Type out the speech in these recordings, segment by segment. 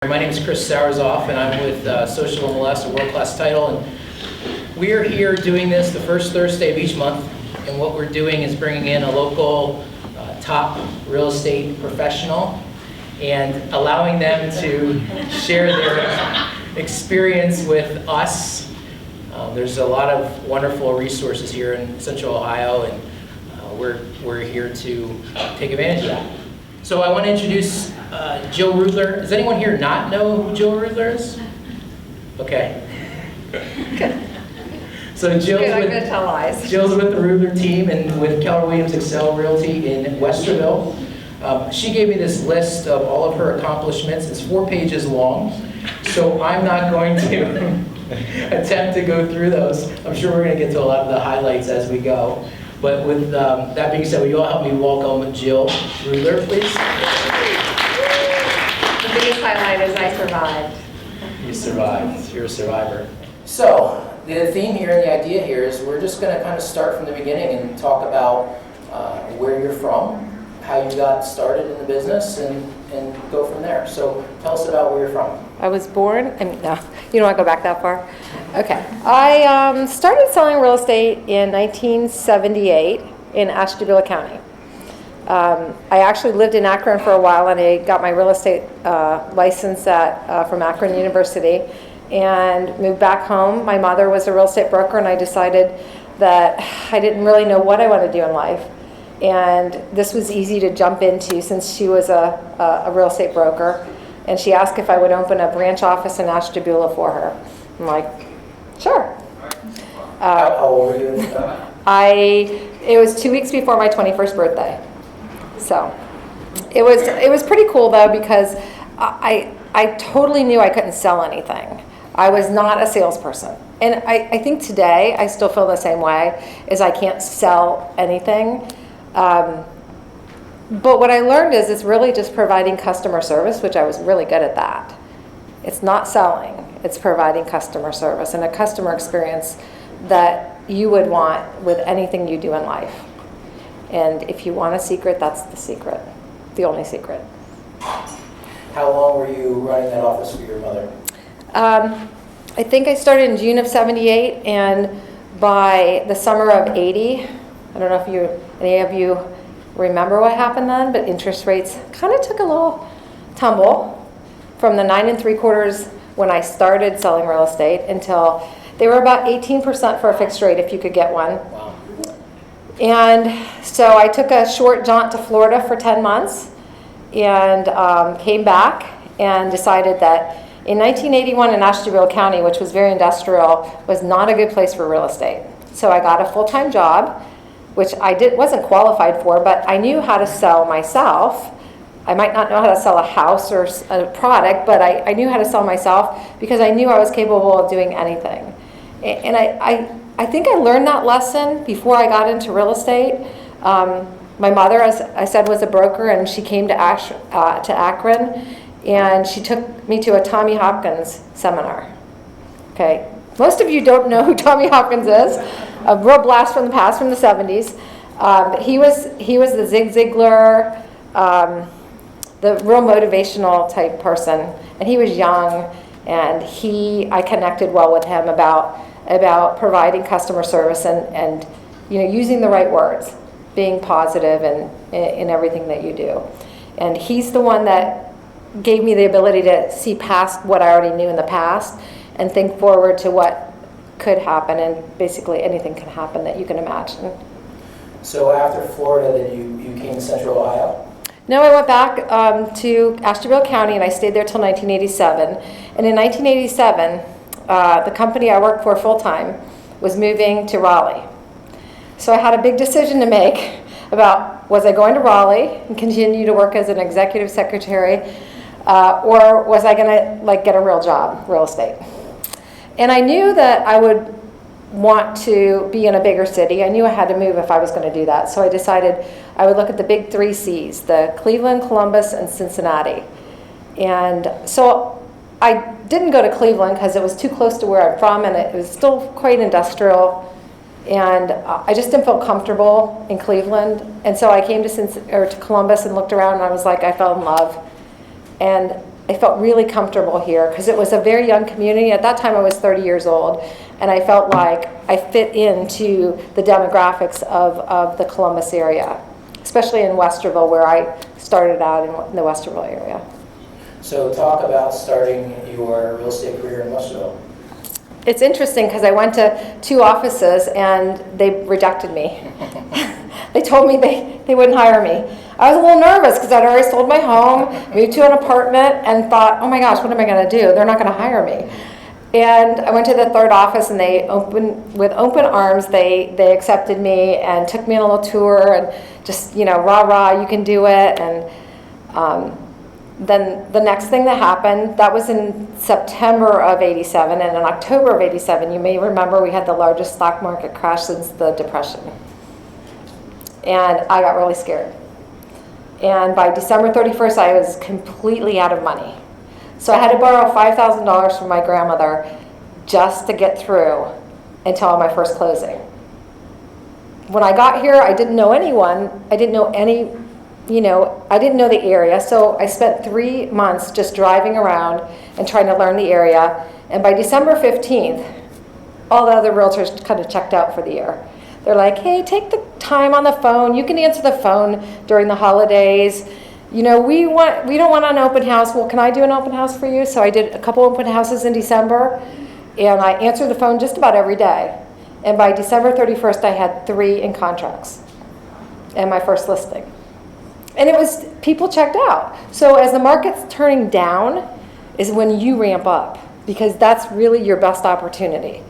My name is Chris Sauerzopf, and I'm with SocialMLS, a world-class title. And we're here doing this the first Thursday of each month. And what we're doing is bringing in a local top real estate professional and allowing them to share their experience with us. There's a lot of wonderful resources here in Central Ohio, and we're here to take advantage of that. So I want to introduce Jill Rudler. Does anyone here not know who Jill Rudler is? Okay. So Jill's with the Rudler team and with Keller Williams Excel Realty in Westerville. She gave me this list of all of her accomplishments. It's 4 pages long, so I'm not going to attempt to go through those. I'm sure we're going to get to a lot of the highlights as we go. But with that being said, will you all help me welcome Jill Rudler, please? The biggest highlight is I survived. You survived. You're a survivor. So the theme here and the idea here is we're just going to kind of start from the beginning and talk about where you're from, how you got started in the business, and go from there. So tell us about where you're from. I was born, no, you don't want to go back that far? Okay. I started selling real estate in 1978 in Ashtabula County. I actually lived in Akron for a while, and I got my real estate license from Akron University and moved back home. My mother was a real estate broker, and I decided that I didn't really know what I wanted to do in life. And this was easy to jump into since she was a real estate broker. And she asked if I would open a branch office in Ashtabula for her. I'm like, sure. How old were you? It was 2 weeks before my 21st birthday. So it was pretty cool though, because I totally knew I couldn't sell anything. I was not a salesperson. And I think today I still feel the same way, is I can't sell anything. But what I learned is it's really just providing customer service, which I was really good at that. It's not selling, it's providing customer service and a customer experience that you would want with anything you do in life. And if you want a secret, that's the secret, the only secret. How long were you running that office for your mother? I think I started in June of 78, and by the summer of 80, I don't know if any of you remember what happened then, but interest rates kind of took a little tumble from the 9 3/4 when I started selling real estate until they were about 18% for a fixed rate if you could get one. Wow. And so I took a short jaunt to Florida for 10 months and came back and decided that in 1981 in Ashtabula County, which was very industrial, was not a good place for real estate. So I got a full-time job, which I wasn't qualified for, but I knew how to sell myself. I might not know how to sell a house or a product, but I knew how to sell myself because I knew I was capable of doing anything. And I think I learned that lesson before I got into real estate. My mother, as I said, was a broker, and she came to Akron, and she took me to a Tommy Hopkins seminar. Okay, most of you don't know who Tommy Hopkins is. A real blast from the past, from the 70s. He was the Zig Ziglar, the real motivational type person, and he was young, and I connected well with him about providing customer service and using the right words, being positive in everything that you do. And he's the one that gave me the ability to see past what I already knew in the past and think forward to what could happen, and basically anything can happen that you can imagine. So after Florida, then you came to Central Ohio? No, I went back to Ashtabula County, and I stayed there till 1987. And in 1987, the company I worked for full-time was moving to Raleigh. So I had a big decision to make about, was I going to Raleigh and continue to work as an executive secretary, or was I going to get a real job, real estate? And I knew that I would want to be in a bigger city. I knew I had to move if I was going to do that. So I decided I would look at the big 3 C's, the Cleveland, Columbus, and Cincinnati. And so I didn't go to Cleveland because it was too close to where I'm from, and it was still quite industrial. And I just didn't feel comfortable in Cleveland. And so I came to Columbus and looked around, and I was like, I fell in love. And I felt really comfortable here because it was a very young community. At that time, I was 30 years old, and I felt like I fit into the demographics of the Columbus area, especially in Westerville, where I started out in the Westerville area. So talk about starting your real estate career in Westerville. It's interesting because I went to 2 offices and they rejected me. They told me they wouldn't hire me. I was a little nervous because I'd already sold my home, moved to an apartment, and thought, oh my gosh, what am I going to do? They're not going to hire me. And I went to the 3rd office, and with open arms, they accepted me and took me on a little tour and just, rah, rah, you can do it. And then the next thing that happened, that was in September of '87, and in October of '87, you may remember we had the largest stock market crash since the Depression. And I got really scared. And by December 31st, I was completely out of money. So I had to borrow $5,000 from my grandmother just to get through until my first closing. When I got here, I didn't know anyone. I didn't know I didn't know the area. So I spent 3 months just driving around and trying to learn the area. And by December 15th, all the other realtors kind of checked out for the year. They're like, hey, take the time on the phone. You can answer the phone during the holidays. We don't want an open house. Well, can I do an open house for you? So I did a couple open houses in December, and I answered the phone just about every day. And by December 31st, I had 3 in contracts and my first listing. And people checked out. So as the market's turning down is when you ramp up, because that's really your best opportunity.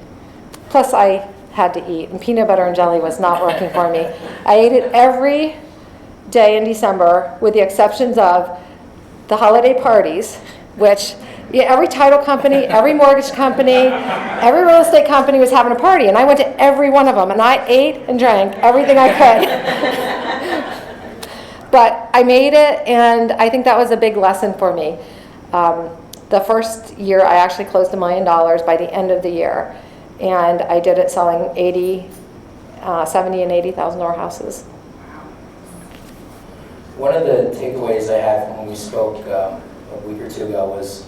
Plus, I had to eat, and peanut butter and jelly was not working for me. I ate it every day in December, with the exceptions of the holiday parties, which every title company, every mortgage company, every real estate company was having a party, and I went to every one of them, and I ate and drank everything I could. But I made it, and I think that was a big lesson for me. The first year, I actually closed $1 million by the end of the year. And I did it selling $70,000 and $80,000 houses. One of the takeaways I had from when we spoke a week or 2 ago was,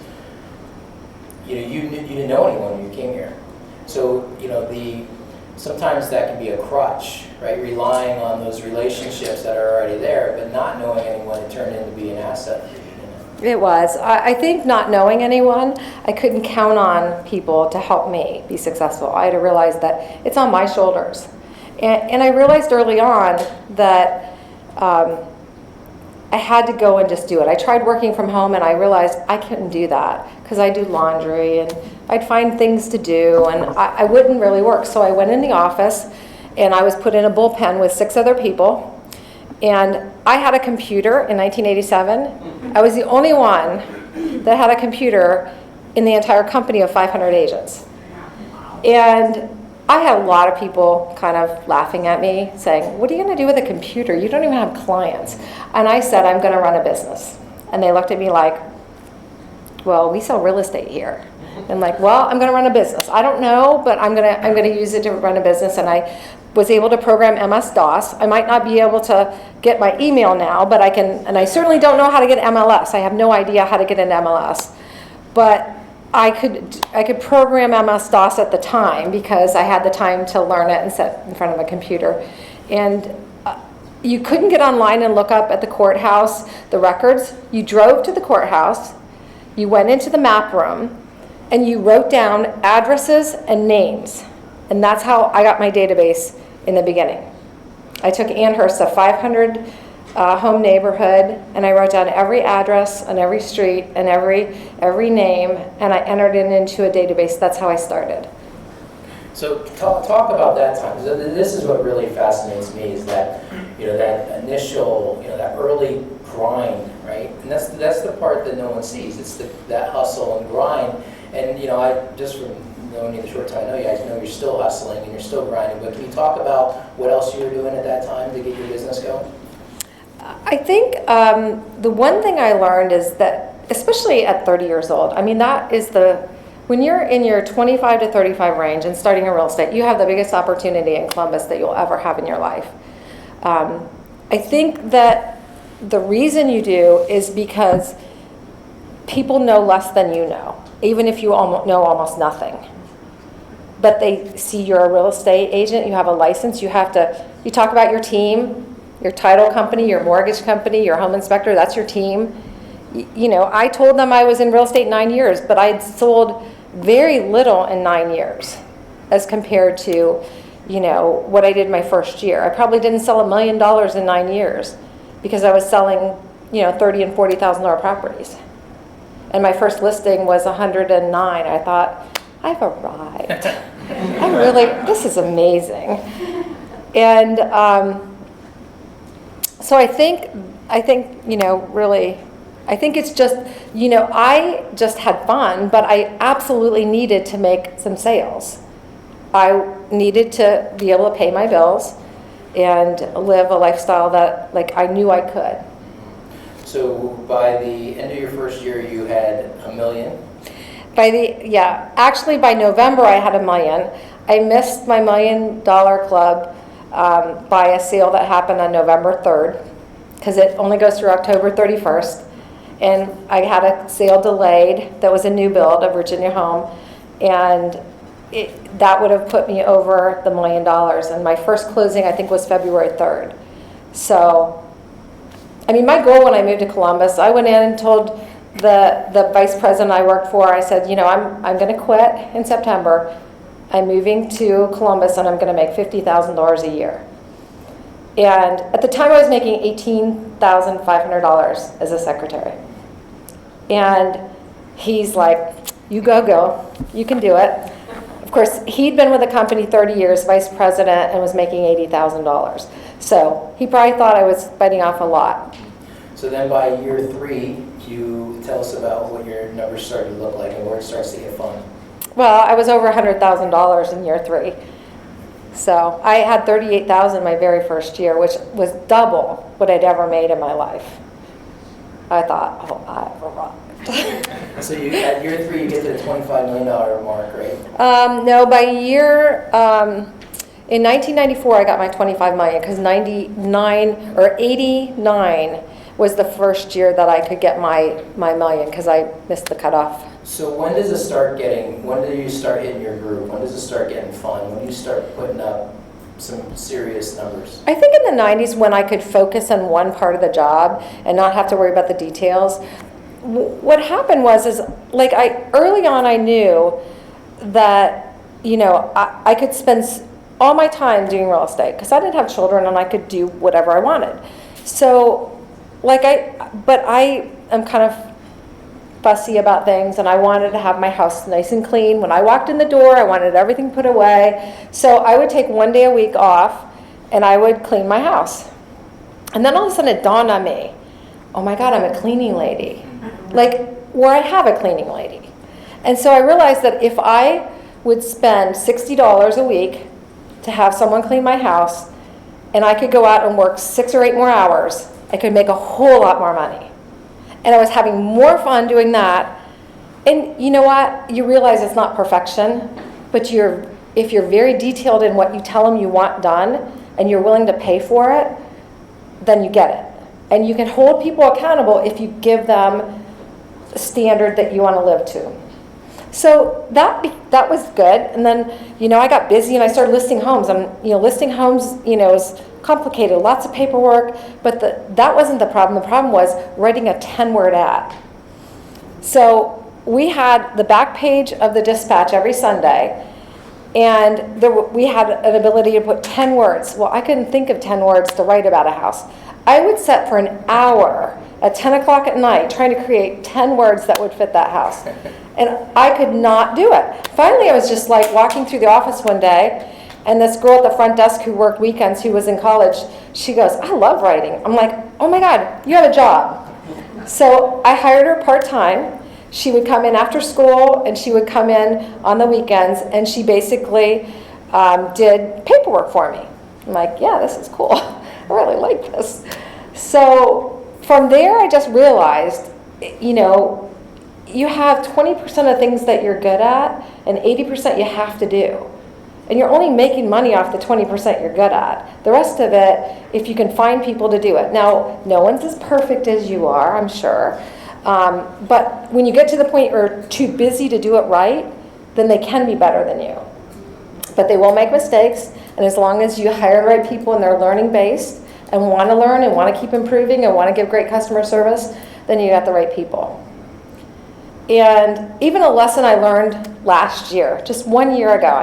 you didn't know anyone when you came here. So, sometimes that can be a crutch, right? Relying on those relationships that are already there, but not knowing anyone, it turned into be an asset. It was. I think not knowing anyone, I couldn't count on people to help me be successful. I had to realize that it's on my shoulders. And I realized early on that I had to go and just do it. I tried working from home, and I realized I couldn't do that because I do laundry, and I'd find things to do, and I wouldn't really work. So I went in the office, and I was put in a bullpen with 6 other people. And I had a computer in 1987. I was the only one that had a computer in the entire company of 500 agents. And I had a lot of people kind of laughing at me, saying, what are you going to do with a computer? You don't even have clients. And I said, I'm going to run a business. And they looked at me like, well, we sell real estate here. And like, well, I'm going to run a business. I don't know, but I'm going to use it to run a business. And I was able to program MS-DOS. I might not be able to get my email now, but I can, and I certainly don't know how to get MLS. I have no idea how to get an MLS. But I could program MS-DOS at the time because I had the time to learn it and sit in front of a computer. And you couldn't get online and look up at the courthouse the records. You drove to the courthouse, you went into the map room, and you wrote down addresses and names. And that's how I got my database in the beginning. I took Amherst, a 500 home neighborhood, and I wrote down every address on every street and every name, and I entered it into a database. That's how I started. So talk about that time. This is what really fascinates me, is that that initial, that early grind, right? And that's the part that no one sees. It's that hustle and grind. And I just from knowing you the short time I know you, I know you're still hustling and you're still grinding. But can you talk about what else you were doing at that time to get your business going? I think the one thing I learned is that, especially at 30 years old, I mean, that is when you're in your 25 to 35 range and starting in real estate, you have the biggest opportunity in Columbus that you'll ever have in your life. I think that the reason you do is because people know less than you know, even if you know almost nothing. But they see you're a real estate agent, you have a license, you talk about your team, your title company, your mortgage company, your home inspector, that's your team. You know, I told them I was in real estate 9 years, but I'd sold very little in 9 years as compared to, you know, what I did my first year. I probably didn't sell $1 million in 9 years because I was selling, you know, $30,000 and $40,000 properties. And my first listing was 109. I thought, I've arrived. This is amazing. And so I think, you know, really, I think it's just, you know, I just had fun, but I absolutely needed to make some sales. I needed to be able to pay my bills and live a lifestyle that, like, I knew I could. So by the end of your first year, you had $1 million? Actually by November I had $1 million. I missed my $1 million club by a sale that happened on November 3rd, because it only goes through October 31st. And I had a sale delayed that was a new build, a Virginia home, and that would have put me over the $1 million. And my first closing, I think, was February 3rd. So, I mean, my goal when I moved to Columbus, I went in and told the vice president I worked for, I said, you know, I'm going to quit in September. I'm moving to Columbus and I'm going to make $50,000 a year. And at the time I was making $18,500 as a secretary. And he's like, you go, you can do it. Of course, he'd been with the company 30 years, vice president, and was making $80,000. So he probably thought I was biting off a lot. So then by year 3, you tell us about what your numbers started to look like and where it starts to get fun. Well, I was over $100,000 in year 3. So I had $38,000 my very first year, which was double what I'd ever made in my life. I thought, oh, I've arrived. So at year 3, you get to the $25 million mark, right? No, by year, in 1994, I got my $25 million because 99 or 89 was the first year that I could get my million because I missed the cutoff. So when do you start hitting your groove? When does it start getting fun? When do you start putting up some serious numbers? I think in the 90s when I could focus on one part of the job and not have to worry about the details. What happened was like early on I knew that, you know, I could spend all my time doing real estate because I didn't have children and I could do whatever I wanted. So like but I am kind of fussy about things and I wanted to have my house nice and clean. When I walked in the door, I wanted everything put away. So I would take one day a week off and I would clean my house. And then all of a sudden it dawned on me, oh my God, I'm a cleaning lady. Like, where I have a cleaning lady. And so I realized that if I would spend $60 a week to have someone clean my house and I could go out and work 6 or 8 more hours, I could make a whole lot more money. And I was having more fun doing that. And you know what? You realize it's not perfection, but if you're very detailed in what you tell them you want done and you're willing to pay for it, then you get it. And you can hold people accountable if you give them a standard that you want to live to. So that was good. And then, you know, I got busy and I started listing homes. And, you know, listing homes, you know, is complicated, lots of paperwork, but that wasn't the problem. The problem was writing a 10-word ad. So we had the back page of the Dispatch every Sunday, and we had an ability to put 10 words. Well, I couldn't think of 10 words to write about a house. I would sit for an hour at 10 o'clock at night trying to create 10 words that would fit that house. And I could not do it. Finally, I was just like walking through the office one day, and this girl at the front desk who worked weekends, who was in college, she goes, I love writing. I'm like, oh my God, you have a job. So I hired her part-time. She would come in after school, and she would come in on the weekends, and she basically did paperwork for me. I'm like, yeah, this is cool. I really like this. So from there, I just realized, you know, you have 20% of things that you're good at, and 80% you have to do. And you're only making money off the 20% you're good at. The rest of it, if you can find people to do it. Now, no one's as perfect as you are, I'm sure. But when you get to the point where you're too busy to do it right, then they can be better than you. But they will make mistakes, and as long as you hire the right people and they're learning based and want to learn and want to keep improving and want to give great customer service, then you got the right people. And even a lesson I learned last year, just 1 year ago,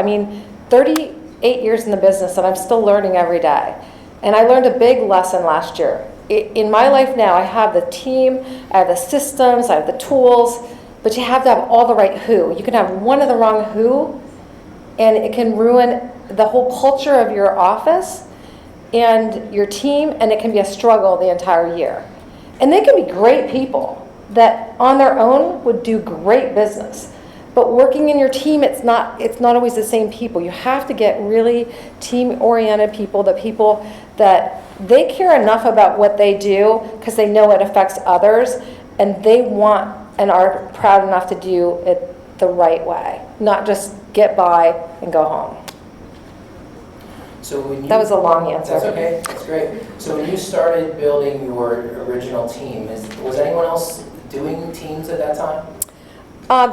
38 years in the business and I'm still learning every day. And I learned a big lesson last year. In my life now, I have the team, I have the systems, I have the tools, but you have to have all the right who. You can have one of the wrong who, and it can ruin the whole culture of your office and your team, and it can be a struggle the entire year. And they can be great people that on their own would do great business. But working in your team, it's not always the same people. You have to get really team-oriented people, the people that they care enough about what they do because they know it affects others, and they want and are proud enough to do it the right way, not just get by and go home. So when you, that was a long answer. That's okay. That's great. So when you started building your original team, was anyone else doing teams at that time?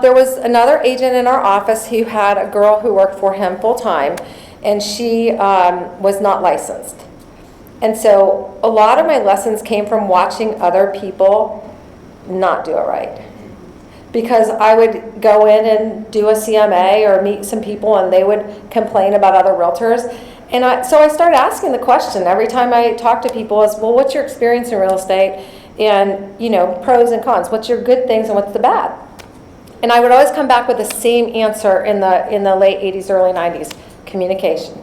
There was another agent in our office who had a girl who worked for him full-time, and she was not licensed. And so a lot of my lessons came from watching other people not do it right. Because I would go in and do a CMA or meet some people, and they would complain about other realtors. And so I started asking the question every time I talk to people is, well, what's your experience in real estate? And, pros and cons. What's your good things and what's the bad? And I would always come back with the same answer in the late 80s, early 90s, communication.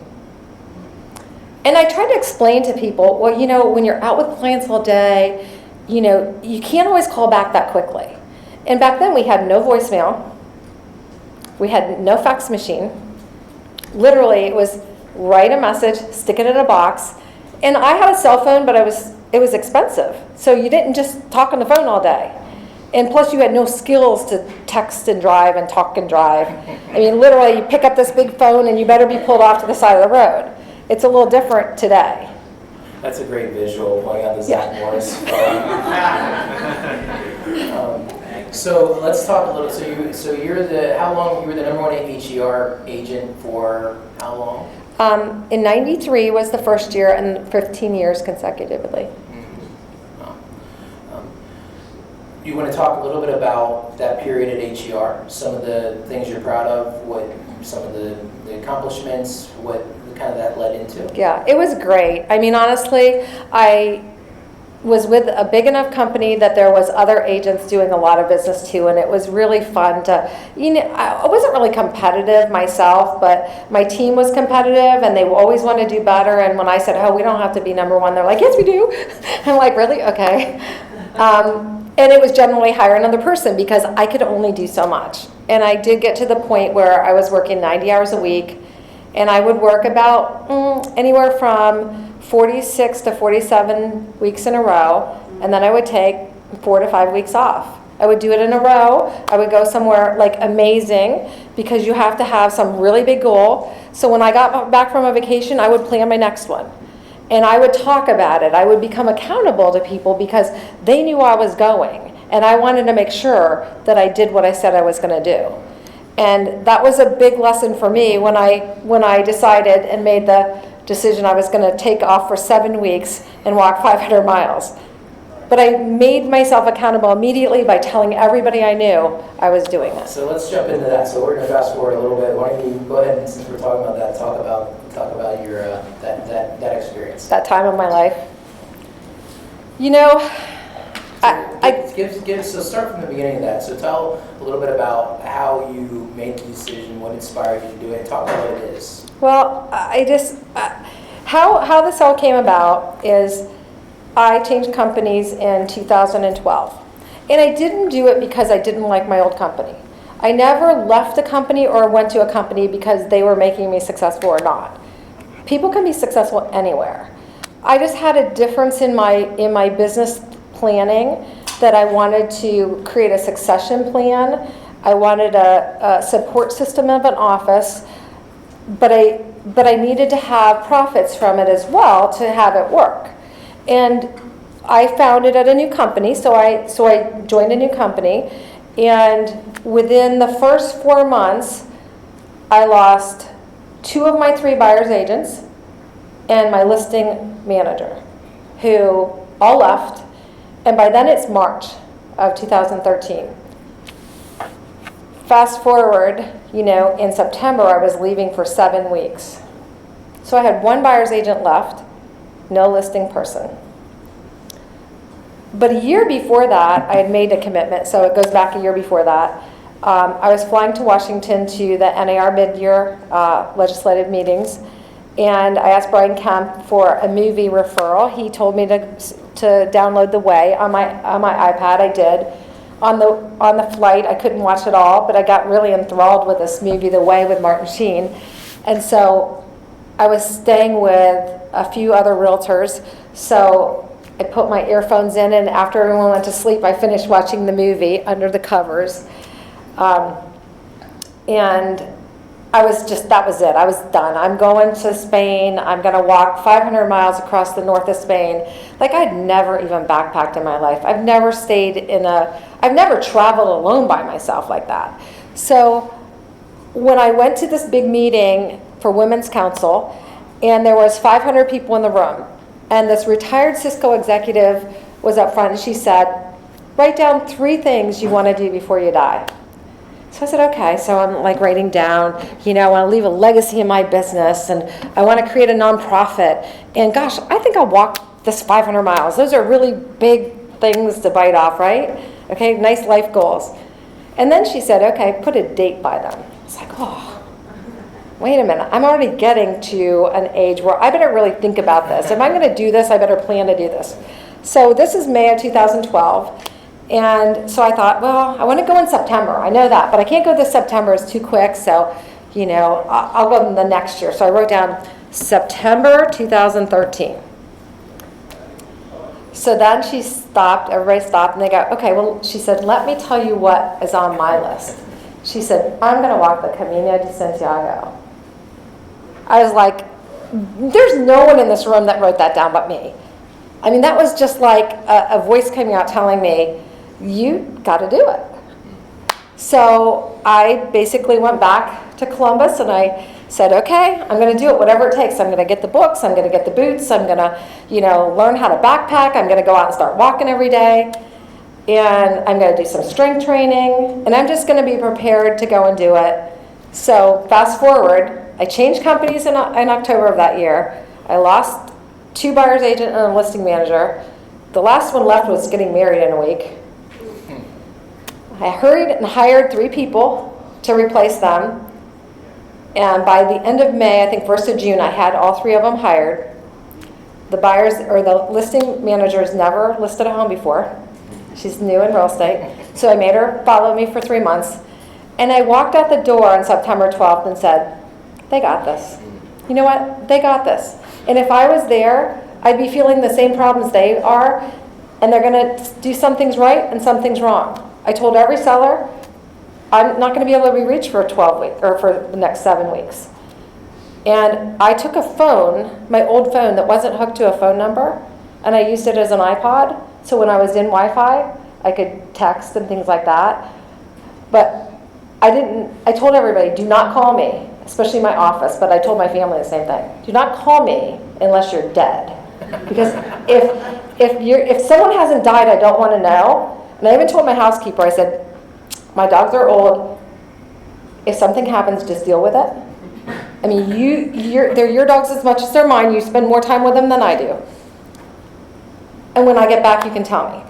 And I tried to explain to people, well, when you're out with clients all day, you can't always call back that quickly. And back then we had no voicemail. We had no fax machine. Literally, it was write a message, stick it in a box. And I had a cell phone, but it was expensive. So you didn't just talk on the phone all day. And plus you had no skills to text and drive and talk and drive. Literally you pick up this big phone and you better be pulled off to the side of the road. It's a little different today. That's a great visual, pointing out the Zach Morris phone. So let's talk a little. So you were the number one HER agent for how long? In '93 was the first year, and 15 years consecutively. You want to talk a little bit about that period at HER, some of the things you're proud of, some of the accomplishments, what kind of that led into? Yeah, it was great. Honestly, I was with a big enough company that there was other agents doing a lot of business too, and it was really fun to, I wasn't really competitive myself, but my team was competitive and they always wanted to do better. And when I said, oh, we don't have to be number one, they're like, yes, we do. I'm like, really? Okay. And it was generally hire another person because I could only do so much. And I did get to the point where I was working 90 hours a week, and I would work about anywhere from 46 to 47 weeks in a row, and then I would take 4 to 5 weeks off. I would do it in a row. I would go somewhere like amazing because you have to have some really big goal. So when I got back from a vacation, I would plan my next one. And I would talk about it. I would become accountable to people because they knew I was going. And I wanted to make sure that I did what I said I was going to do. And that was a big lesson for me when I decided and made the decision I was going to take off for 7 weeks and walk 500 miles. But I made myself accountable immediately by telling everybody I knew I was doing this. So let's jump into that. So we're going to fast forward a little bit. Why don't you go ahead and, since we're talking about that, talk about your that experience. That time of my life. So start from the beginning of that. So tell a little bit about how you made the decision, what inspired you to do it, talk about what it is. Well, how this all came about is I changed companies in 2012. And I didn't do it because I didn't like my old company. I never left a company or went to a company because they were making me successful or not. People can be successful anywhere. I just had a difference in my business planning that I wanted to create a succession plan. I wanted a support system of an office, but I needed to have profits from it as well to have it work. And I founded at a new company, so I joined a new company, and within the first 4 months, I lost 2 of my 3 buyer's agents and my listing manager, who all left, and by then it's March of 2013. Fast forward, in September I was leaving for 7 weeks. So I had 1 buyer's agent left, no listing person. But a year before that, I had made a commitment, so it goes back a year before that. I was flying to Washington to the NAR mid-year legislative meetings, and I asked Brian Kemp for a movie referral. He told me to download The Way on my iPad. I did. On the flight, I couldn't watch it all, but I got really enthralled with this movie, The Way, with Martin Sheen. And so I was staying with a few other realtors, so I put my earphones in, and after everyone went to sleep, I finished watching the movie under the covers. And that was it. I was done. I'm going to Spain. I'm going to walk 500 miles across the north of Spain. Like, I'd never even backpacked in my life. I've never traveled alone by myself like that. So when I went to this big meeting for Women's Council, and there was 500 people in the room, and this retired Cisco executive was up front, and she said, write down 3 things you want to do before you die. So I said, okay. So I'm like writing down, I want to leave a legacy in my business, and I want to create a nonprofit. And gosh, I think I'll walk this 500 miles. Those are really big things to bite off, right? Okay, nice life goals. And then she said, okay, put a date by them. It's like, oh, wait a minute. I'm already getting to an age where I better really think about this. If I'm going to do this, I better plan to do this. So this is May of 2012. And so I thought, well, I want to go in September. I know that, but I can't go this September. It's too quick. So, I'll go in the next year. So I wrote down September 2013. So then she stopped. Everybody stopped, and they go, okay, well, she said, let me tell you what is on my list. She said, I'm going to walk the Camino de Santiago. I was like, there's no one in this room that wrote that down but me. I mean, that was just like a voice coming out telling me, you got to do it. So I basically went back to Columbus, and I said, okay, I'm going to do it, whatever it takes. I'm going to get the books, I'm going to get the boots, I'm going to, learn how to backpack, I'm going to go out and start walking every day, and I'm going to do some strength training, and I'm just going to be prepared to go and do it. So fast forward, I changed companies in October of that year. I lost 2 buyer's agent and a listing manager. The last one left was getting married in a week. I hurried and hired 3 people to replace them. And by the end of May, I think 1st of June, I had all 3 of them hired. The listing manager has never listed a home before. She's new in real estate. So I made her follow me for 3 months. And I walked out the door on September 12th and said, they got this. You know what? They got this. And if I was there, I'd be feeling the same problems they are, and they're going to do some things right and some things wrong. I told every seller, I'm not going to be able to be reached for 12 weeks or for the next 7 weeks. And I took a phone, my old phone that wasn't hooked to a phone number, and I used it as an iPod. So when I was in Wi-Fi, I could text and things like that. But I told everybody, do not call me, especially my office, but I told my family the same thing. Do not call me unless you're dead. Because if someone hasn't died, I don't want to know. And I even told my housekeeper, I said, my dogs are old. If something happens, just deal with it. I mean, they're your dogs as much as they're mine. You spend more time with them than I do. And when I get back, you can tell me.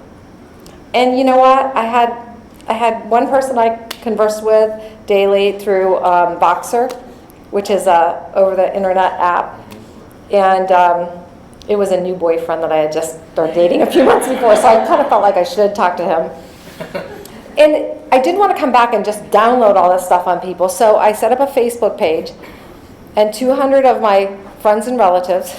And you know what? I had one person I conversed with daily through Voxer, which is a over-the-internet app. And it was a new boyfriend that I had just started dating a few months before, so I kind of felt like I should talk to him. And I didn't want to come back and just download all this stuff on people, so I set up a Facebook page, and 200 of my friends and relatives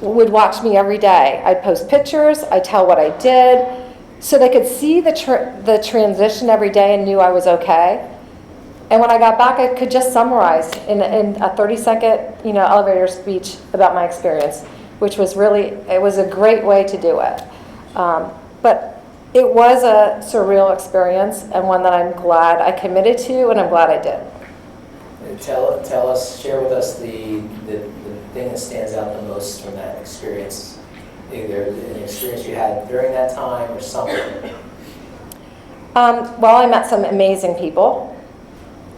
would watch me every day. I'd post pictures, I'd tell what I did, so they could see the transition every day and knew I was okay. And when I got back, I could just summarize in a 30-second elevator speech about my experience. which was it was a great way to do it. But it was a surreal experience, and one that I'm glad I committed to, and I'm glad I did. Tell us, share with us the thing that stands out the most from that experience, either an experience you had during that time or something. Well, I met some amazing people.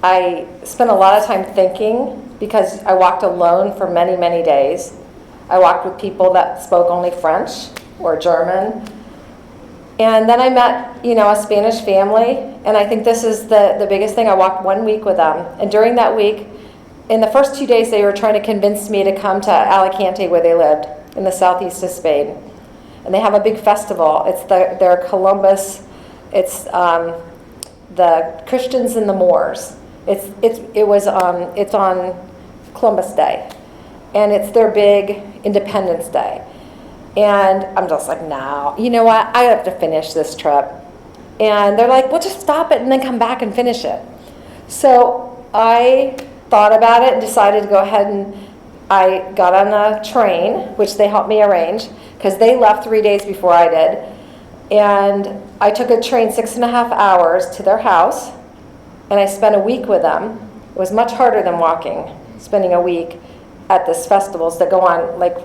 I spent a lot of time thinking because I walked alone for many, many days. I walked with people that spoke only French or German. And then I met, a Spanish family, and I think this is the biggest thing. I walked 1 week with them, and during that week, in the first 2 days, they were trying to convince me to come to Alicante, where they lived, in the southeast of Spain. And they have a big festival. It's their Columbus. It's the Christians and the Moors. It's on Columbus Day, and it's their big Independence Day. And I'm just like, no, you know what? I have to finish this trip. And they're like, well, just stop it and then come back and finish it. So I thought about it and decided to go ahead, and I got on the train, which they helped me arrange, because they left 3 days before I did. And I took a train 6.5 hours to their house, and I spent a week with them. It was much harder than walking, spending a week at this festivals that go on like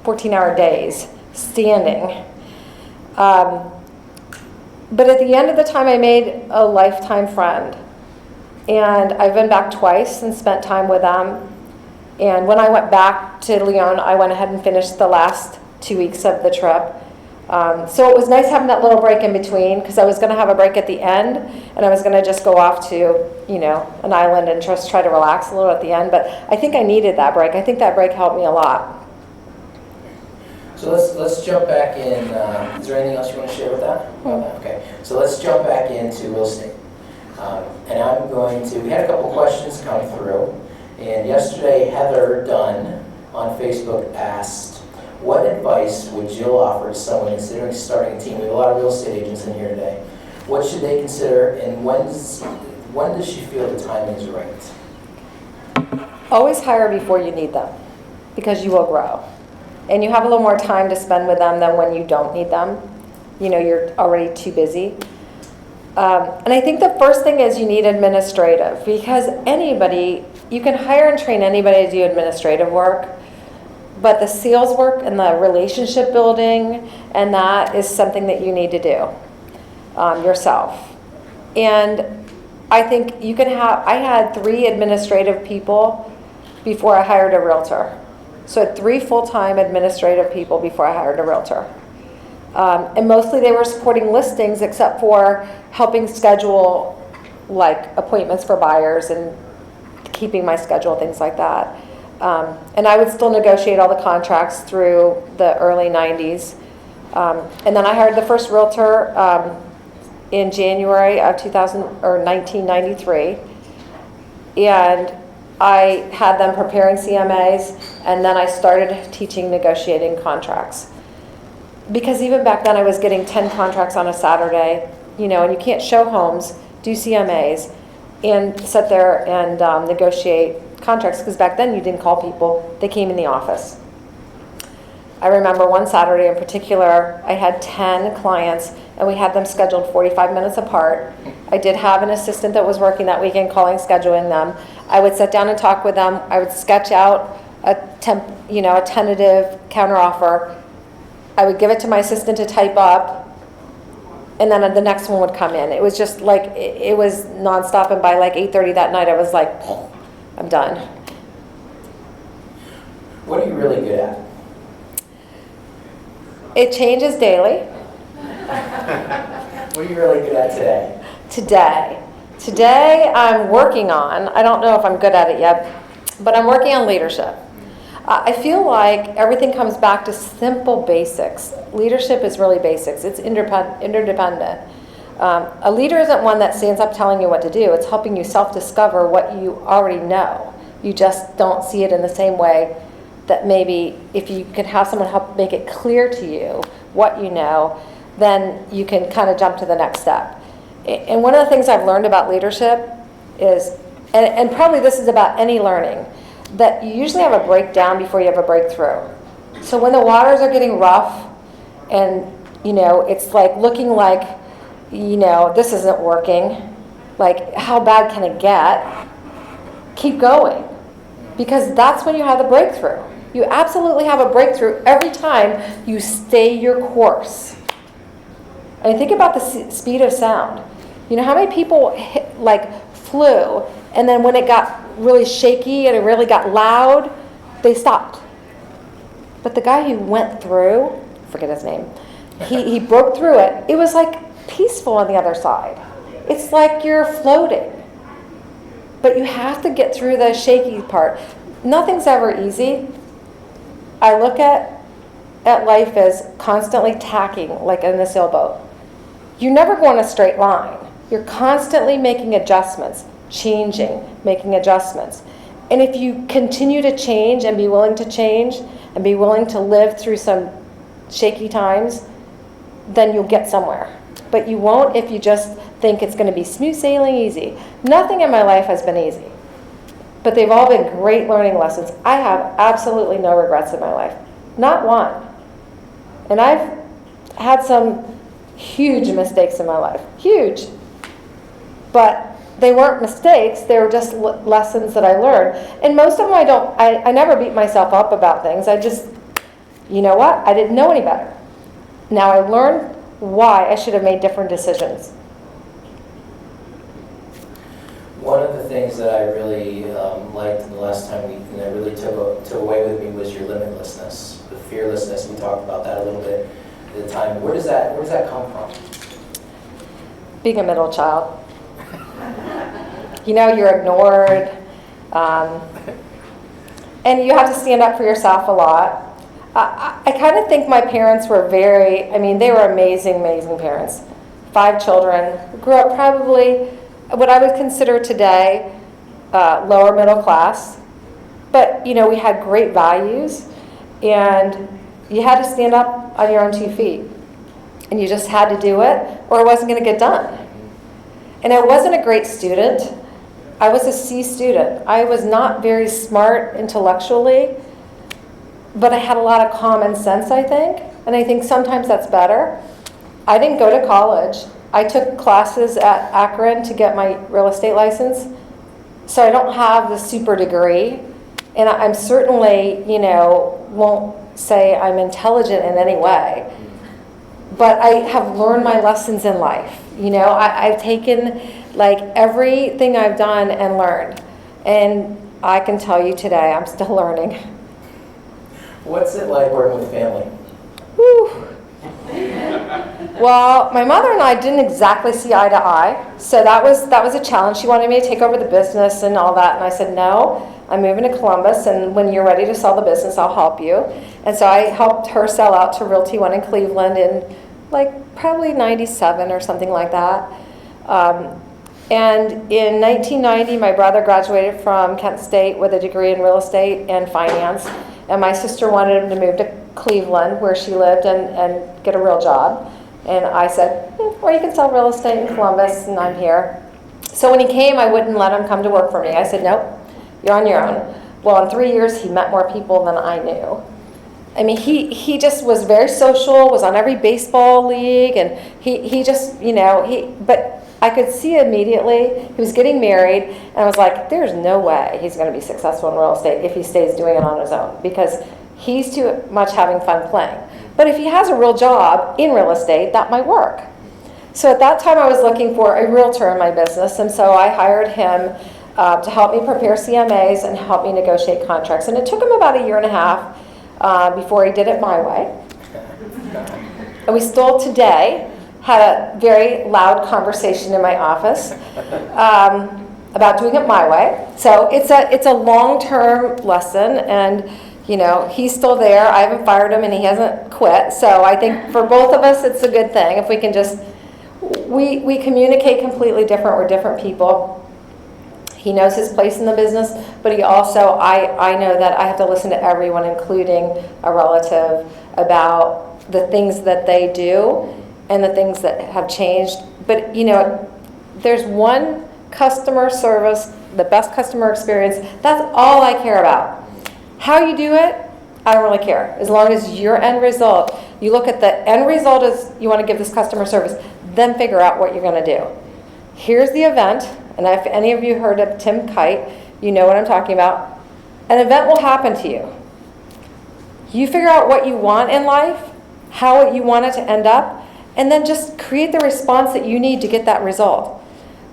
14-hour days, standing. But at the end of the time, I made a lifetime friend. And I've been back twice and spent time with them. And when I went back to Lyon, I went ahead and finished the last 2 weeks of the trip. So it was nice having that little break in between, because I was going to have a break at the end, and I was going to just go off to, an island and just try to relax a little at the end. But I think I needed that break. I think that break helped me a lot. So let's jump back in. Is there anything else you want to share with that? Okay. So let's jump back into real estate. And I'm going to, we had a couple questions come through. And yesterday, Heather Dunn on Facebook asked, what advice would Jill offer to someone considering starting a team? We have a lot of real estate agents in here today. What should they consider, and when does she feel the timing is right? Always hire before you need them, because you will grow. And you have a little more time to spend with them than when you don't need them. You're already too busy. And I think the first thing is you need administrative, because you can hire and train anybody to do administrative work, but the sales work and the relationship building, and that is something that you need to do yourself. And I think I had 3 administrative people before I hired a realtor. So I had 3 full-time administrative people before I hired a realtor. And mostly they were supporting listings, except for helping schedule like appointments for buyers and keeping my schedule, things like that. And I would still negotiate all the contracts through the early 90s. And then I hired the first realtor in January of 1993. And I had them preparing CMAs, and then I started teaching negotiating contracts. Because even back then I was getting 10 contracts on a Saturday, and you can't show homes, do CMAs, and sit there and negotiate contracts, because back then you didn't call people, they came in the office. I remember one Saturday in particular, I had 10 clients, and we had them scheduled 45 minutes apart. I did have an assistant that was working that weekend, scheduling them. I would sit down and talk with them. I would sketch out a tentative counteroffer. I would give it to my assistant to type up, and then the next one would come in. It was just like, it was nonstop, and by like 8:30 that night, I was like, I'm done. What are you really good at? It changes daily. What are you really good at today? Today I'm working on, I don't know if I'm good at it yet, but I'm working on leadership. I feel like everything comes back to simple basics. Leadership is really basics. It's interdependent. A leader isn't one that stands up telling you what to do. It's helping you self-discover what you already know. You just don't see it in the same way that maybe if you could have someone help make it clear to you what you know, then you can kind of jump to the next step. And one of the things I've learned about leadership is, and probably this is about any learning, that you usually have a breakdown before you have a breakthrough. So when the waters are getting rough and, it's like looking like, this isn't working, like how bad can it get? Keep going, because that's when you have the breakthrough. You absolutely have a breakthrough every time you stay your course. And think about the speed of sound. You know how many people flew, and then when it got really shaky and it really got loud, they stopped. But the guy who went through, forget his name, he broke through it. It was like peaceful on the other side. It's like you're floating. But you have to get through the shaky part. Nothing's ever easy. I look at life as constantly tacking, like in the sailboat. You never go in a straight line. You're constantly making adjustments, changing, making adjustments. And if you continue to change and be willing to change and be willing to live through some shaky times, then you'll get somewhere. But you won't if you just think it's going to be smooth sailing, easy. Nothing in my life has been easy. But they've all been great learning lessons. I have absolutely no regrets in my life. Not one. And I've had some huge mistakes in my life. Huge. But they weren't mistakes. They were just lessons that I learned. And most of them I never beat myself up about things. I just, you know what? I didn't know any better. Now I learned why I should have made different decisions. One of the things that I really liked the last time and that really took away with me was your limitlessness, the fearlessness. We talked about that a little bit at the time. Where does that come from? Being a middle child. You're ignored, and you have to stand up for yourself a lot. I kind of think my parents were they were amazing, amazing parents. 5 children, grew up probably what I would consider today lower middle class. But, we had great values, and you had to stand up on your own 2 feet. And you just had to do it, or it wasn't going to get done. And I wasn't a great student. I was a C student. I was not very smart intellectually, but I had a lot of common sense, I think. And I think sometimes that's better. I didn't go to college. I took classes at Akron to get my real estate license. So I don't have the super degree. And I'm certainly, won't say I'm intelligent in any way. But I have learned my lessons in life. I've taken everything I've done and learned. And I can tell you today, I'm still learning. What's it like working with family? Whew. Well, my mother and I didn't exactly see eye to eye. So that was a challenge. She wanted me to take over the business and all that. And I said, no, I'm moving to Columbus. And when you're ready to sell the business, I'll help you. And so I helped her sell out to Realty 1 in Cleveland in probably 97 or something like that. And in 1990, my brother graduated from Kent State with a degree in real estate and finance. And my sister wanted him to move to Cleveland, where she lived, and get a real job. And I said, well, you can sell real estate in Columbus, and I'm here. So when he came, I wouldn't let him come to work for me. I said, nope, you're on your own. Well, in 3 years, he met more people than I knew. I mean, he just was very social, was on every baseball league, and he just, but I could see immediately he was getting married, and I was like, there's no way he's going to be successful in real estate if he stays doing it on his own, because he's too much having fun playing. But if he has a real job in real estate, that might work. So at that time, I was looking for a realtor in my business, and so I hired him to help me prepare CMAs and help me negotiate contracts. And it took him about 1.5 years before he did it my way. And we still today had a very loud conversation in my office about doing it my way. So it's a long-term lesson, and he's still there. I haven't fired him, and he hasn't quit. So I think for both of us, it's a good thing if we can just we communicate completely different. We're different people. He knows his place in the business, but he also I know that I have to listen to everyone, including a relative, about the things that they do and the things that have changed. But there's one customer service, the best customer experience. That's all I care about. How you do it, I don't really care. As long as your end result, you look at the end result is you want to give this customer service, then figure out what you're going to do. Here's the event, and if any of you heard of Tim Kite, you know what I'm talking about. An event will happen to you. You figure out what you want in life, how you want it to end up, and then just create the response that you need to get that result.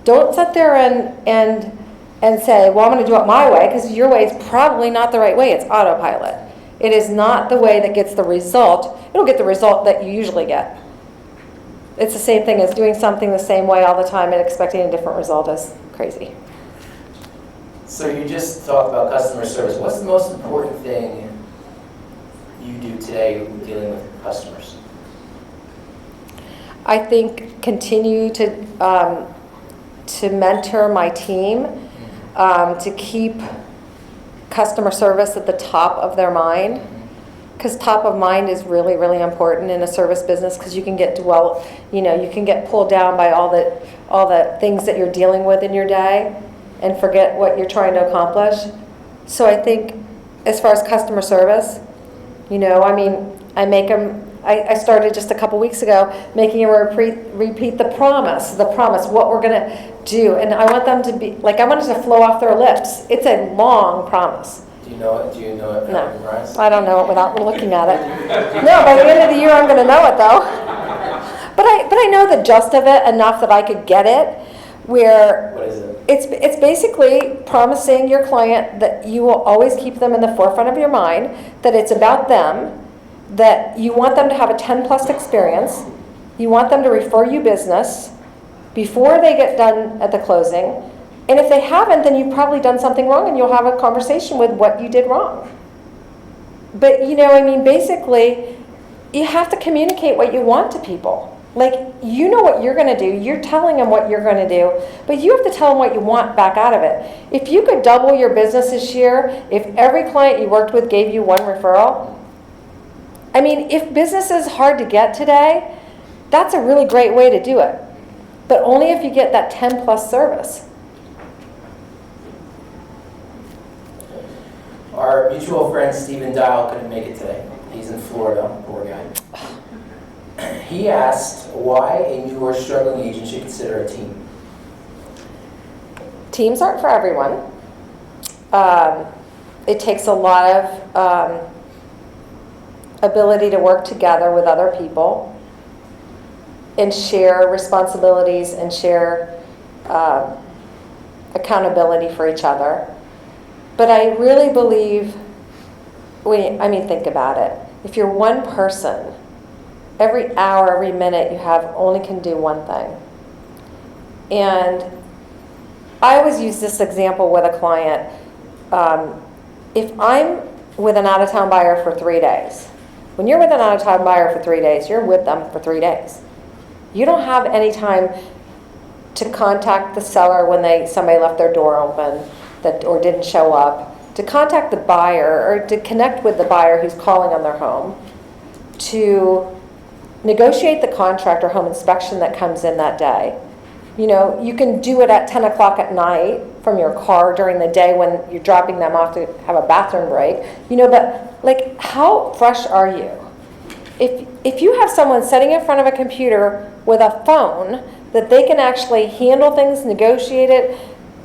Don't sit there and say, well, I'm going to do it my way, because your way is probably not the right way. It's autopilot. It is not the way that gets the result. It'll get the result that you usually get. It's the same thing as doing something the same way all the time and expecting a different result is crazy. So you just talked about customer service. What's the most important thing you do today when dealing with customers? I think continue to mentor my team, to keep customer service at the top of their mind, because top of mind is really, really important in a service business, because you can get you can get pulled down by all the things that you're dealing with in your day and forget what you're trying to accomplish. So I think as far as customer service, I started just a couple weeks ago making them repeat the promise, what we're going to do. And I want them to be, I want it to flow off their lips. It's a long promise. Do you know it? No, I don't know it without looking at it. No, by the end of the year I'm going to know it though. But I know the gist of it enough that I could get it. What is it? It's basically promising your client that you will always keep them in the forefront of your mind, that it's about them, that you want them to have a 10+ experience, you want them to refer you business before they get done at the closing, and if they haven't, then you've probably done something wrong and you'll have a conversation with what you did wrong. But basically, you have to communicate what you want to people. You know what you're going to do, you're telling them what you're going to do, but you have to tell them what you want back out of it. If you could double your business this year, if every client you worked with gave you one referral, if business is hard to get today, that's a really great way to do it. But only if you get that 10+ service. Our mutual friend Stephen Dial couldn't make it today. He's in Florida, poor guy. He asked why a new or struggling agent should consider a team. Teams aren't for everyone. It takes a lot of ability to work together with other people and share responsibilities and share accountability for each other. But I really believe, think about it. If you're one person, every hour, every minute you have only can do one thing. And I always use this example with a client. If I'm with an out-of-town buyer for 3 days, when you're with an out-of-town buyer for 3 days, you're with them for 3 days. You don't have any time to contact the seller when somebody left their door open or didn't show up, to contact the buyer or to connect with the buyer who's calling on their home, to negotiate the contract or home inspection that comes in that day. You can do it at 10 o'clock at night from your car during the day when you're dropping them off to have a bathroom break. But how fresh are you? If you have someone sitting in front of a computer with a phone that they can actually handle things, negotiate it,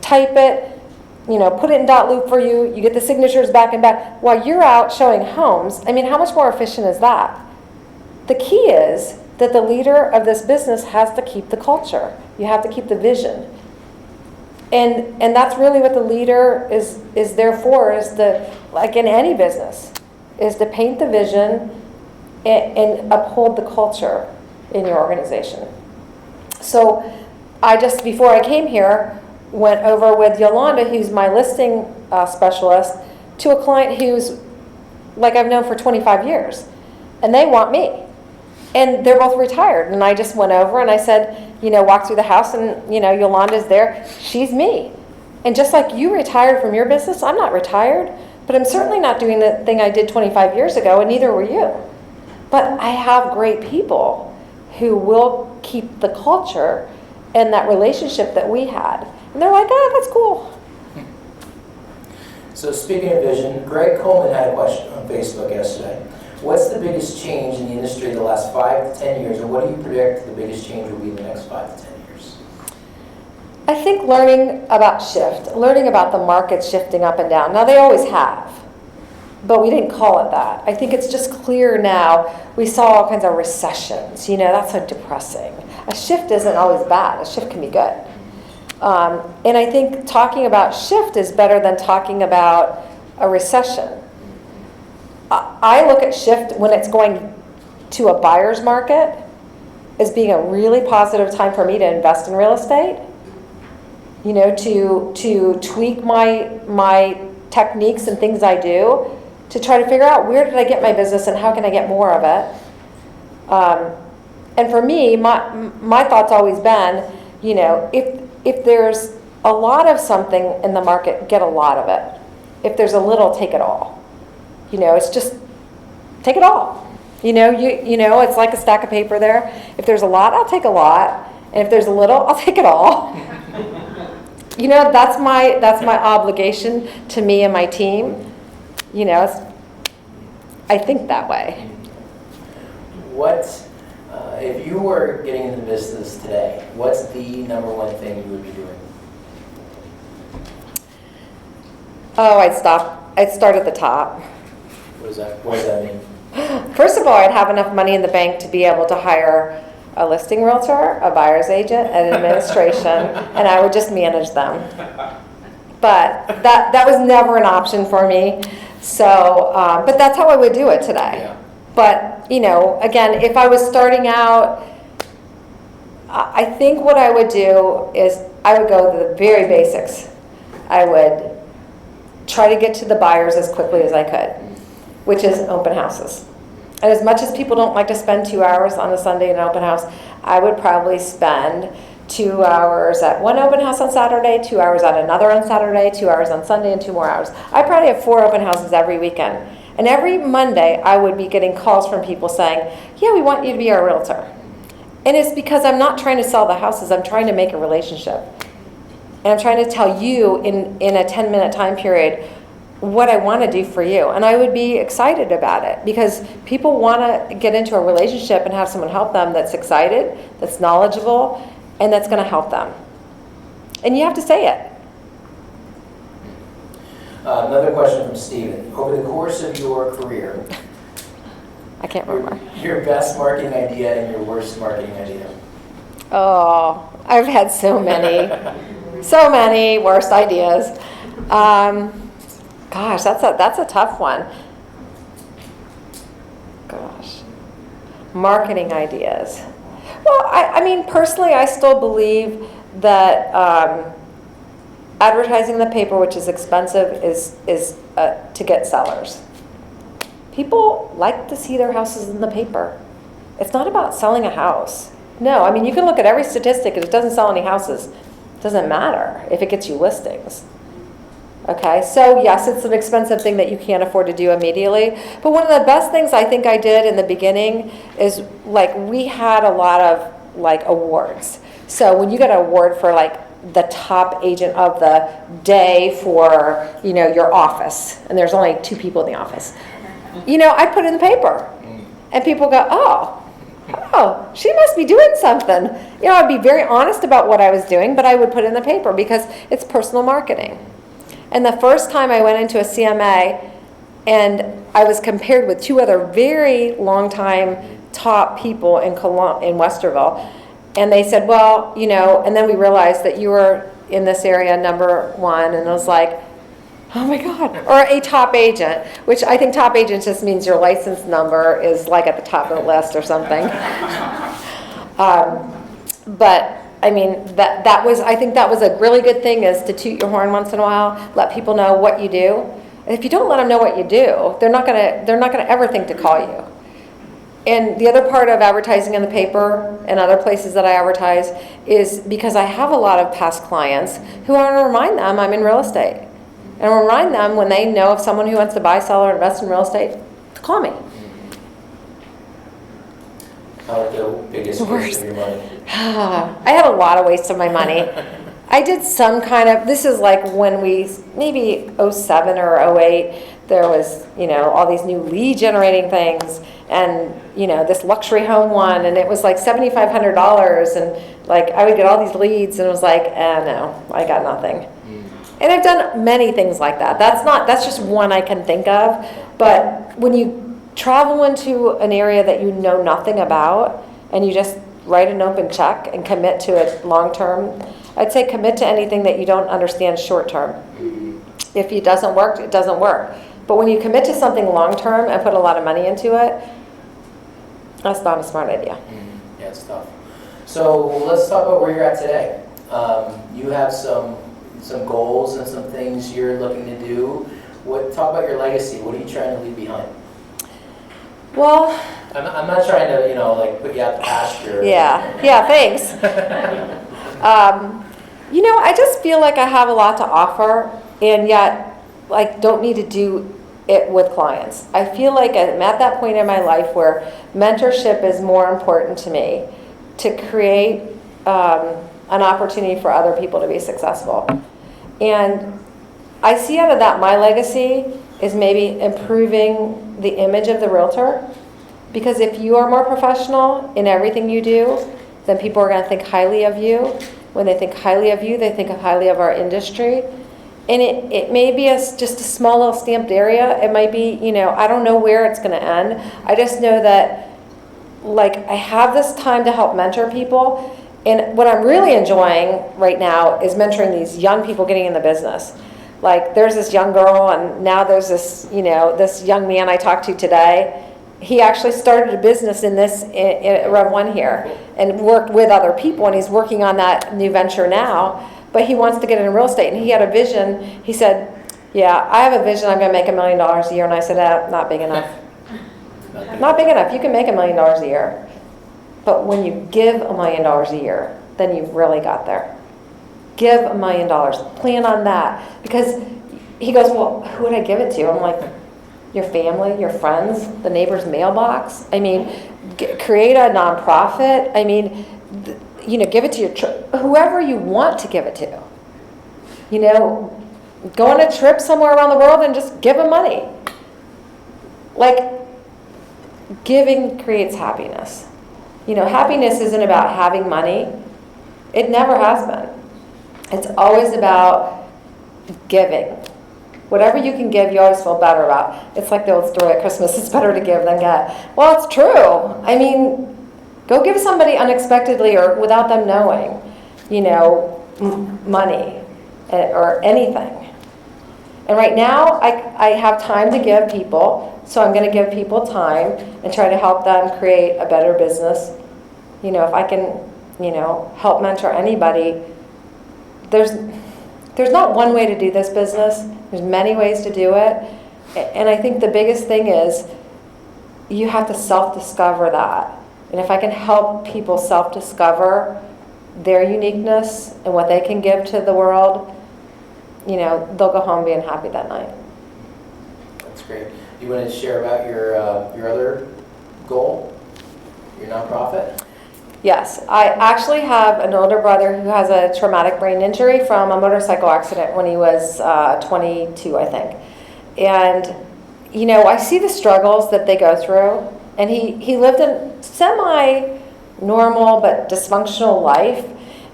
type it, put it in dot loop for you, you get the signatures back and back while you're out showing homes, how much more efficient is that? The key is that the leader of this business has to keep the culture. You have to keep the vision. And that's really what the leader is there for, like in any business, is to paint the vision and uphold the culture in your organization. So before I came here, went over with Yolanda, who's my listing specialist, to a client who's I've known for 25 years. And they want me. And they're both retired. And I just went over and I said, walk through the house and, Yolanda's there. She's me. And just like you retired from your business, I'm not retired. But I'm certainly not doing the thing I did 25 years ago, and neither were you. But I have great people who will keep the culture and that relationship that we had. And they're like, oh, that's cool. So speaking of vision, Greg Coleman had a question on Facebook yesterday. What's the biggest change in the industry in the last 5 to 10 years, and what do you predict the biggest change will be in the next 5 to 10 years? I think learning about shift, learning about the market shifting up and down. Now, they always have, but we didn't call it that. I think it's just clear now. We saw all kinds of recessions. That's so depressing. A shift isn't always bad. A shift can be good. And I think talking about shift is better than talking about a recession. I look at shift when it's going to a buyer's market as being a really positive time for me to invest in real estate. To tweak my techniques and things I do to try to figure out where did I get my business and how can I get more of it. And for me, my thought's always been, if there's a lot of something in the market, get a lot of it. If there's a little, take it all. It's just take it all. It's like a stack of paper there. If there's a lot, I'll take a lot, and if there's a little, I'll take it all. That's my obligation to me and my team. I think that way. If you were getting into business today, what's the number one thing you would be doing? Oh, I'd start at the top. What does that mean? First of all, I'd have enough money in the bank to be able to hire a listing realtor, a buyer's agent, an administration, and I would just manage them. But that was never an option for me. So, but that's how I would do it today. Yeah. But, again, if I was starting out, I think what I would do is I would go to the very basics. I would try to get to the buyers as quickly as I could, which is open houses. And as much as people don't like to spend 2 hours on a Sunday in an open house, I would probably spend 2 hours at one open house on Saturday, 2 hours at another on Saturday, 2 hours on Sunday, and 2 more hours. I probably have 4 open houses every weekend. And every Monday, I would be getting calls from people saying, yeah, we want you to be our realtor. And it's because I'm not trying to sell the houses, I'm trying to make a relationship. And I'm trying to tell you in a 10-minute time period what I want to do for you. And I would be excited about it because people want to get into a relationship and have someone help them that's excited, that's knowledgeable, and that's going to help them. And you have to say it. Another question from Steven. Over the course of your career, I can't remember. Your best marketing idea and your worst marketing idea? Oh, I've had so many worst ideas. Gosh, that's a tough one. Gosh, marketing ideas. Well, I mean, personally, I still believe that advertising in the paper, which is expensive, is to get sellers. People like to see their houses in the paper. It's not about selling a house. No, I mean, you can look at every statistic. If it doesn't sell any houses, it doesn't matter if it gets you listings. Okay, so yes, it's an expensive thing that you can't afford to do immediately. But one of the best things I think I did in the beginning is, like, we had a lot of, like, awards. So when you get an award for, like, the top agent of the day for, your office, and there's only 2 people in the office, I put it in the paper. And people go, oh, she must be doing something. I'd be very honest about what I was doing, but I would put it in the paper because it's personal marketing. And the first time I went into a CMA and I was compared with 2 other very long-time top people in Westerville, and they said, well, and then we realized that you were in this area number 1, and I was like, oh my God, or a top agent, which I think top agent just means your license number is like at the top of the list or something. But I mean, I think that was a really good thing, is to toot your horn once in a while, let people know what you do. And if you don't let them know what you do, they're not gonna ever think to call you. And the other part of advertising in the paper and other places that I advertise is because I have a lot of past clients who I want to remind them I'm in real estate. And I remind them when they know of someone who wants to buy, sell, or invest in real estate, to call me. How about the biggest waste of your money? I had a lot of waste of my money. I did some kind of, this is like when we, maybe '07 or '08, there was, all these new lead generating things, and, this luxury home one, and it was like $7,500, and like, I would get all these leads, and it was like, no, I got nothing. And I've done many things like that. That's just one I can think of. But when you travel into an area that you know nothing about, and you just write an open check and commit to it long term, I'd say commit to anything that you don't understand short term. If it doesn't work, it doesn't work. But when you commit to something long term and put a lot of money into it, that's not a smart idea. Yeah, it's tough. So let's talk about where you're at today. You have some goals and some things you're looking to do. Talk about your legacy. What are you trying to leave behind? Well, I'm not trying to, put you out the pasture. Yeah, thanks. I just feel like I have a lot to offer, and yet, don't need to do it with clients. I feel like I'm at that point in my life where mentorship is more important to me, to create an opportunity for other people to be successful. And I see out of that my legacy is maybe improving the image of the realtor, because if you are more professional in everything you do, then people are going to think highly of you. When they think highly of you, they think highly of our industry. And it may be just a small little stamped area. It might be, I don't know where it's going to end. I just know that, I have this time to help mentor people. And what I'm really enjoying right now is mentoring these young people getting in the business. There's this young girl, and now there's this, this young man I talked to today. He actually started a business in Rev1 here and worked with other people, and he's working on that new venture now. But he wants to get into real estate, and he had a vision. He said, yeah, I have a vision. I'm going to make $1 million a year. And I said, not big enough. Not big enough. You can make $1 million a year. But when you give $1 million a year, then you've really got there. Give $1 million. Plan on that. Because he goes, well, who would I give it to? I'm like, your family, your friends, the neighbor's mailbox. I mean, create a nonprofit. I mean, give it to your whoever you want to give it to. Go on a trip somewhere around the world and just give them money. Giving creates happiness. Happiness isn't about having money. It never has been. It's always about giving. Whatever you can give, you always feel better about. It's like the old story at Christmas, it's better to give than get. Well, it's true. I mean, go give somebody unexpectedly or without them knowing, money or anything. And right now, I have time to give people, so I'm going to give people time and try to help them create a better business. If I can, help mentor anybody, there's not one way to do this business. There's many ways to do it. And I think the biggest thing is you have to self-discover that. And if I can help people self-discover their uniqueness and what they can give to the world, they'll go home being happy that night. That's great. You want to share about your other goal, your nonprofit? Yes, I actually have an older brother who has a traumatic brain injury from a motorcycle accident when he was 22, I think. And, I see the struggles that they go through. And he lived a semi-normal but dysfunctional life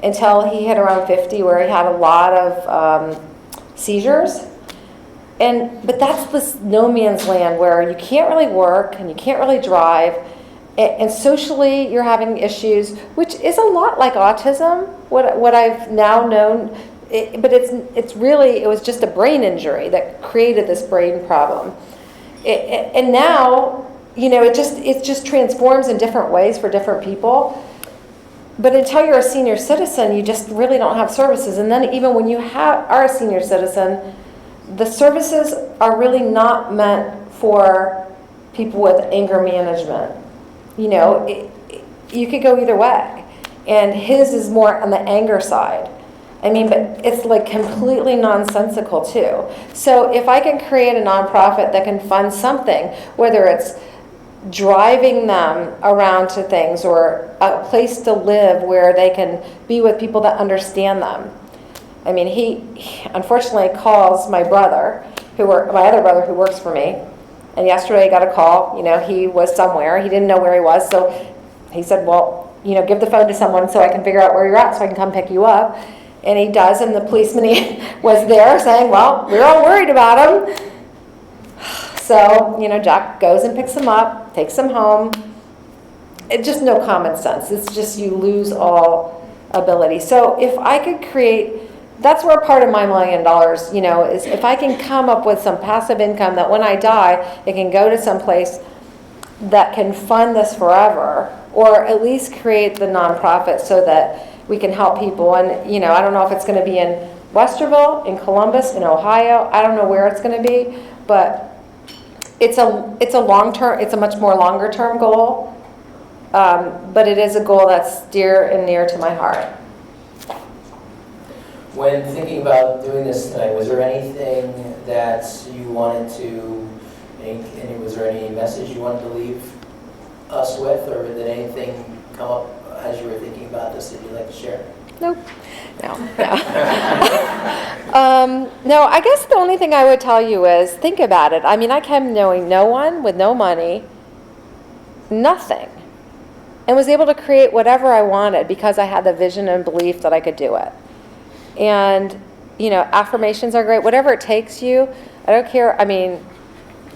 until he hit around 50, where he had a lot of seizures. But that's this no man's land where you can't really work and you can't really drive. And socially, you're having issues, which is a lot like autism, what I've now known. But it was just a brain injury that created this brain problem. And now, it just transforms in different ways for different people. But until you're a senior citizen, you just really don't have services. And then even when you are a senior citizen, the services are really not meant for people with anger management. You could go either way. And his is more on the anger side. But it's completely nonsensical too. So if I can create a nonprofit that can fund something, whether it's driving them around to things or a place to live where they can be with people that understand them, I mean, he unfortunately calls my brother, my other brother who works for me, and yesterday I got a call, he was somewhere, he didn't know where he was, so he said, well, give the phone to someone so I can figure out where you're at so I can come pick you up. And he does, and the policeman was there saying, well, we're all worried about him. So, Jack goes and picks him up, takes him home. It's just no common sense. It's just you lose all ability. So if I could create, that's where part of my $1 million, is if I can come up with some passive income that when I die, it can go to some place that can fund this forever, or at least create the nonprofit so that we can help people. And, I don't know if it's going to be in Westerville, in Columbus, in Ohio. I don't know where it's going to be, but it's a long-term, it's a much more longer-term goal. But it is a goal that's dear and near to my heart. When thinking about doing this tonight, was there anything that you wanted to make, was there any message you wanted to leave us with, or did anything come up as you were thinking about this that you'd like to share? Nope. No. No, I guess the only thing I would tell you is think about it. I mean, I came knowing no one, with no money, nothing, and was able to create whatever I wanted because I had the vision and belief that I could do it. And, affirmations are great. Whatever it takes you, I don't care. I mean,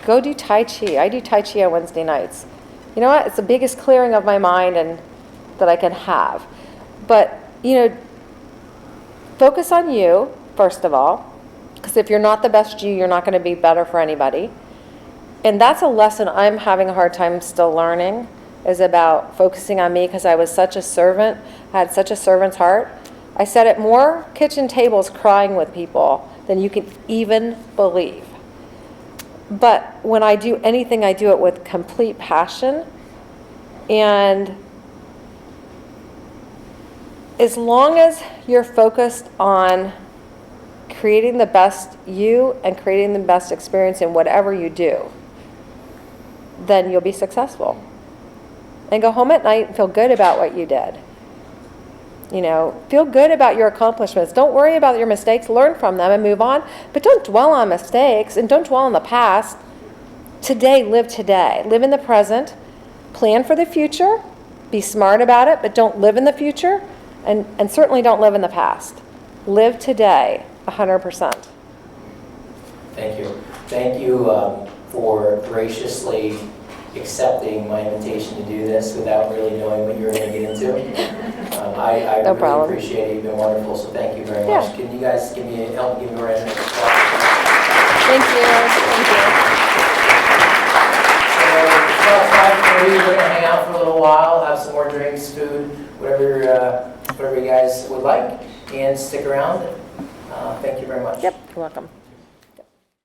go do Tai Chi. I do Tai Chi on Wednesday nights. You know what? It's the biggest clearing of my mind and that I can have. But, focus on you, first of all, because if you're not the best you're not going to be better for anybody. And that's a lesson I'm having a hard time still learning, is about focusing on me, because I was such a servant. I had such a servant's heart. I sat at more kitchen tables crying with people than you can even believe. But when I do anything, I do it with complete passion. And as long as you're focused on creating the best you and creating the best experience in whatever you do, then you'll be successful. And go home at night and feel good about what you did. Feel good about your accomplishments. Don't worry about your mistakes. Learn from them and move on. But don't dwell on mistakes and don't dwell on the past. Today, live today. Live in the present. Plan for the future. Be smart about it, but don't live in the future. And certainly don't live in the past. Live today, 100%. Thank you. Thank you for graciously accepting my invitation to do this without really knowing what you were going to get into. I No really problem. appreciate it. You've been wonderful, so thank you very Yeah. much. Can you guys help give me a round of applause? Thank you. Thank you. So, about 5:30, we're going to hang out for a little while, have some more drinks, food, whatever you guys would like, and stick around. Thank you very much. Yep, you're welcome.